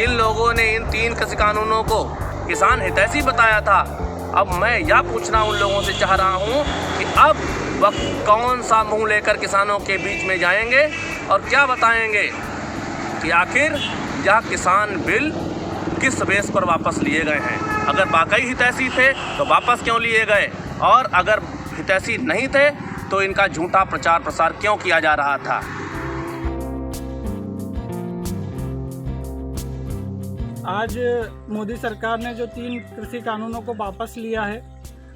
जिन लोगों ने इन 3 कृषि कानूनों को किसान हितैषी बताया था, अब मैं यह पूछना उन लोगों से चाह रहा हूं कि अब वह कौन सा मुंह लेकर किसानों के बीच में जाएंगे और क्या बताएंगे कि आखिर यह किसान बिल किस बेस पर वापस लिए गए हैं। अगर वाकई हितैषी थे तो वापस क्यों लिए गए, और अगर हितैषी नहीं थे तो इनका झूठा प्रचार प्रसार क्यों किया जा रहा था। आज मोदी सरकार ने जो 3 कृषि कानूनों को वापस लिया है,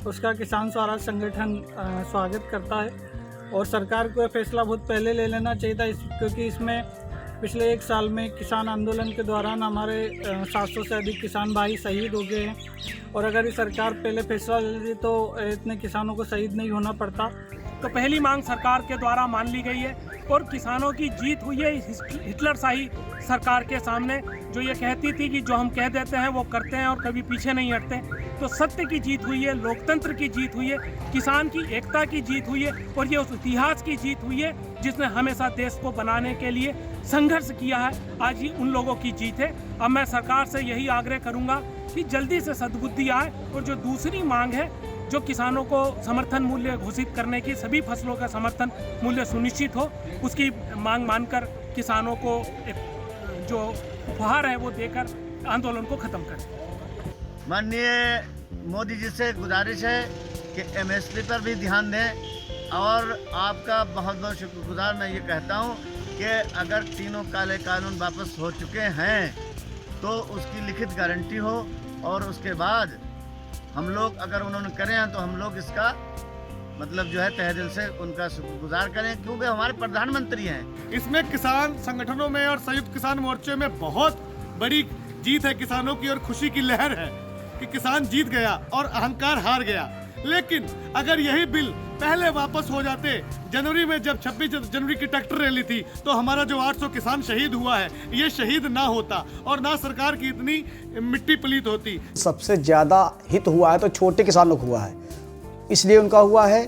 उसका किसान स्वराज संगठन स्वागत करता है। और सरकार को यह फैसला बहुत पहले ले लेना चाहिए था, क्योंकि इसमें पिछले 1 साल में किसान आंदोलन के दौरान हमारे 700 से अधिक किसान भाई शहीद हो गए हैं। और अगर ये सरकार पहले फैसला ले लेती तो इतने किसानों को शहीद नहीं होना पड़ता। तो पहली मांग सरकार के द्वारा मान ली गई है और किसानों की जीत हुई है हिटलरशाही सरकार के सामने, जो ये कहती थी कि जो हम कह देते हैं वो करते हैं और कभी पीछे नहीं हटते। तो सत्य की जीत हुई है, लोकतंत्र की जीत हुई है, किसान की एकता की जीत हुई है, और ये उस इतिहास की जीत हुई है जिसने हमेशा देश को बनाने के लिए संघर्ष किया है। आज ये उन लोगों की जीत है। अब मैं सरकार से यही आग्रह करूँगा कि जल्दी से सद्बुद्धि आए, और जो दूसरी मांग है, जो किसानों को समर्थन मूल्य घोषित करने की, सभी फसलों का समर्थन मूल्य सुनिश्चित हो, उसकी मांग मानकर किसानों को एक जो उपहार है वो देकर आंदोलन को खत्म करें। माननीय मोदी जी से गुजारिश है कि एमएसपी पर भी ध्यान दें, और आपका बहुत बहुत शुक्रगुजार मैं ये कहता हूँ कि अगर तीनों काले कानून वापस हो चुके हैं तो उसकी लिखित गारंटी हो, और उसके बाद हम लोग अगर उन्होंने करे हैं तो हम लोग इसका मतलब जो है तहे दिल से उनका शुक्रगुजार करें, क्योंकि हमारे प्रधानमंत्री हैं। इसमें किसान संगठनों में और संयुक्त किसान मोर्चे में बहुत बड़ी जीत है किसानों की, और खुशी की लहर है कि किसान जीत गया और अहंकार हार गया। लेकिन अगर यही बिल पहले वापस हो जाते, जनवरी में जब 26 जनवरी की ट्रैक्टर रैली थी, तो हमारा जो 800 किसान शहीद हुआ है, ये शहीद ना होता और ना सरकार की इतनी मिट्टी पलीत होती। सबसे ज़्यादा हित हुआ है तो छोटे किसानों को हुआ है, इसलिए उनका हुआ है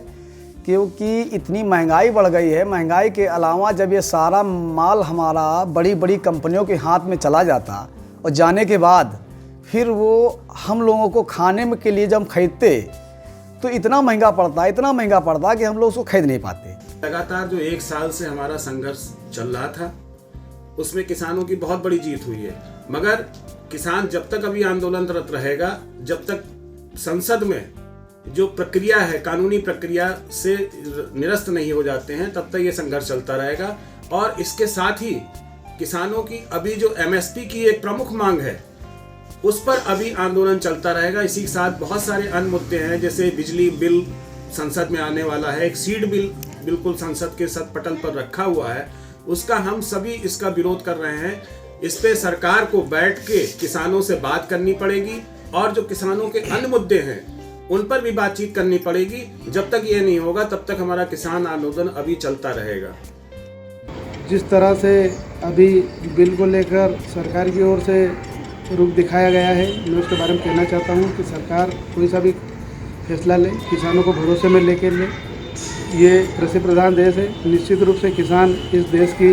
क्योंकि इतनी महंगाई बढ़ गई है। महंगाई के अलावा जब ये सारा माल हमारा बड़ी बड़ी कंपनियों के हाथ में चला जाता, और जाने के बाद फिर वो हम लोगों को खाने में के लिए जब हम खरीदते तो इतना महंगा पड़ता कि हम लोग उसको खरीद नहीं पाते। लगातार जो 1 साल से हमारा संघर्ष चल रहा था, उसमें किसानों की बहुत बड़ी जीत हुई है। मगर किसान जब तक अभी आंदोलनरत रहेगा, जब तक संसद में जो प्रक्रिया है, कानूनी प्रक्रिया से निरस्त नहीं हो जाते हैं, तब तक ये संघर्ष चलता रहेगा। और इसके साथ ही किसानों की अभी जो एमएसपी की एक प्रमुख मांग है, उस पर अभी आंदोलन चलता रहेगा। इसी के साथ बहुत सारे अन्य मुद्दे हैं, जैसे बिजली बिल संसद में आने वाला है, एक सीड बिल बिल्कुल संसद के सदपटल पर रखा हुआ है, उसका हम सभी इसका विरोध कर रहे हैं। इस पे सरकार को बैठ के किसानों से बात करनी पड़ेगी, और जो किसानों के अन्य मुद्दे हैं उन पर भी बातचीत करनी पड़ेगी। जब तक ये नहीं होगा तब तक हमारा किसान आंदोलन अभी चलता रहेगा। जिस तरह से अभी बिल को लेकर सरकार की ओर से रुख दिखाया गया है, मैं उसके बारे में कहना चाहता हूँ कि सरकार कोई सा भी फैसला ले, किसानों को भरोसे में लेकर ले। ये कृषि प्रधान देश है, निश्चित रूप से किसान इस देश की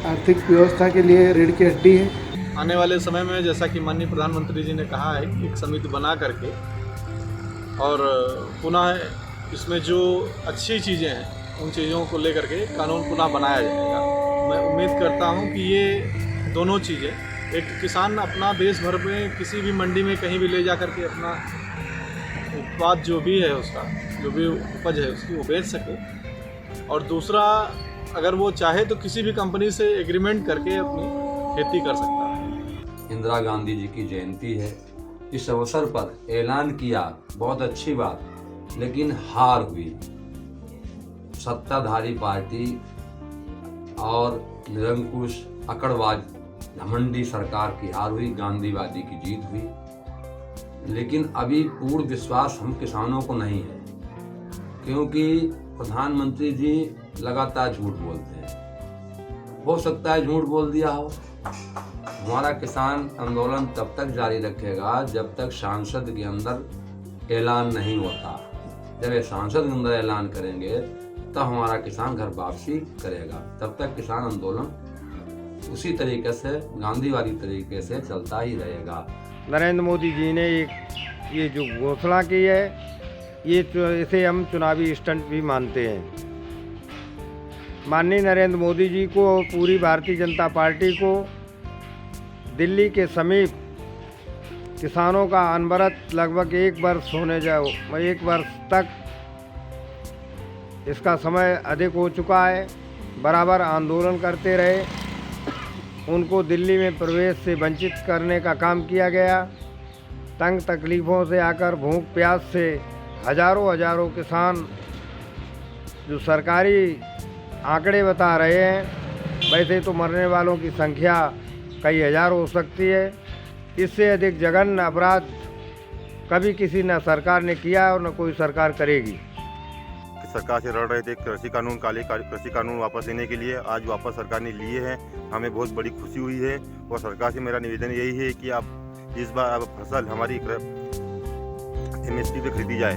आर्थिक व्यवस्था के लिए रीढ़ की हड्डी है। आने वाले समय में जैसा कि माननीय प्रधानमंत्री जी ने कहा है कि एक समिति बना करके और पुनः इसमें जो अच्छी चीज़ें हैं उन चीज़ों को लेकर के कानून पुनः बनाया जाएगा। मैं उम्मीद करता हूं कि ये दोनों चीज़ें, एक किसान अपना देश भर में किसी भी मंडी में कहीं भी ले जा करके अपना उत्पाद जो भी है, उसका जो भी उपज है उसकी वो बेच सके, और दूसरा अगर वो चाहे तो किसी भी कंपनी से एग्रीमेंट करके अपनी खेती कर सकता है। इंदिरा गांधी जी की जयंती है, इस अवसर पर ऐलान किया, बहुत अच्छी बात, लेकिन हार हुई। सत्ताधारी पार्टी और निरंकुश अकड़बाज घमंडी सरकार की हार हुई, गांधीवादी की जीत हुई। लेकिन अभी पूर्ण विश्वास हम किसानों को नहीं है, क्योंकि प्रधानमंत्री जी लगातार झूठ बोलते हैं। हो सकता है झूठ बोल दिया हो। हमारा किसान आंदोलन तब तक जारी रखेगा जब तक सांसद के अंदर ऐलान नहीं होता। जब ये सांसद के अंदर ऐलान करेंगे तब हमारा किसान घर वापसी करेगा, तब तक किसान आंदोलन उसी तरीके से गांधीवादी तरीके से चलता ही रहेगा। नरेंद्र मोदी जी ने ये जो घोषणा की है, इसे हम चुनावी स्टंट भी मानते हैं। माननीय नरेंद्र मोदी जी को और पूरी भारतीय जनता पार्टी को दिल्ली के समीप किसानों का अनवरत लगभग 1 वर्ष होने जाओ 1 वर्ष तक इसका समय अधिक हो चुका है, बराबर आंदोलन करते रहे। उनको दिल्ली में प्रवेश से वंचित करने का काम किया गया। तंग तकलीफ़ों से आकर भूख प्यास से हजारों किसान जो सरकारी आंकड़े बता रहे हैं, वैसे तो मरने वालों की संख्या कई हज़ार हो सकती है। इससे अधिक जघन्य अपराध कभी किसी न सरकार ने किया और न कोई सरकार करेगी। सरकार से लड़ रहे थे काले कृषि कानून वापस लेने के लिए, आज वापस सरकार ने लिए हैं। हमें बहुत बड़ी खुशी हुई है और सरकार से मेरा निवेदन यही है कि आप इस बार अब फसल हमारी MSP पे खरीदी जाए।